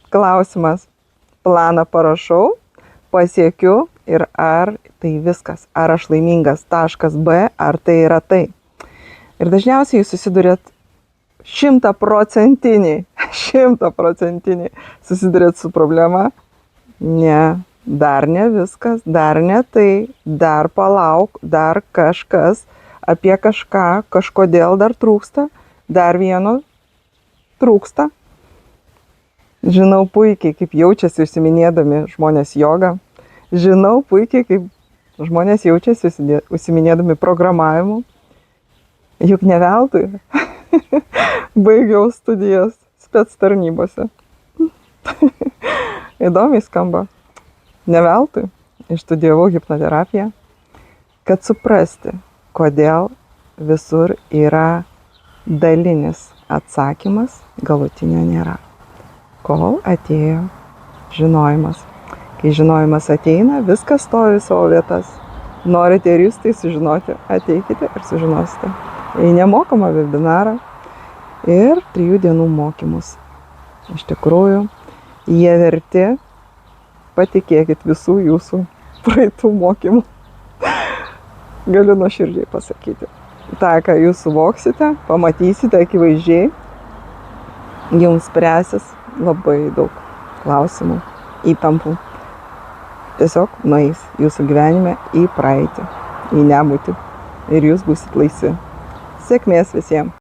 Klausimas. Planą parašau, pasiekiu ir ar tai viskas, ar aš laimingas, taškas B, ar tai yra tai. Ir dažniausiai jūs susidurėt 100% susidurėt su problema. Ne, dar ne viskas, dar ne tai, dar palauk, dar kažkas, apie kažką, kažkodėl dar trūksta, dar vieno trūksta. Žinau puikiai, kaip jaučiasi užsiminėdami žmonės jogą. Žinau puikiai, kaip žmonės jaučiasi užsiminėdami programavimu. Juk ne veltui baigiau studijas spec tarnybose. Įdomiai skamba. Ne veltui išstudijavau hipnoterapiją, kad suprasti, kodėl visur yra dalinis atsakymas, galutinio nėra. Kol atėjo žinojimas. Kai žinojimas ateina, viskas stovi savo vietas. Norite ir jūs tai sužinoti, ateikite ir sužinosite. Į nemokamą webinarą ir 3 dienų mokymus. Iš tikrųjų, jie verti, patikėkit, visų jūsų praeitų mokymų. Galiu nuoširdžiai pasakyti. Ta, ką jūs suvoksite, pamatysite akivaizdžiai, jums spręsis labai daug klausimų, įtampų. Tiesiog nueis jūsų gyvenime į praeitį, į nebūtį ir jūs būsit laisvi. Sėkmės visiems.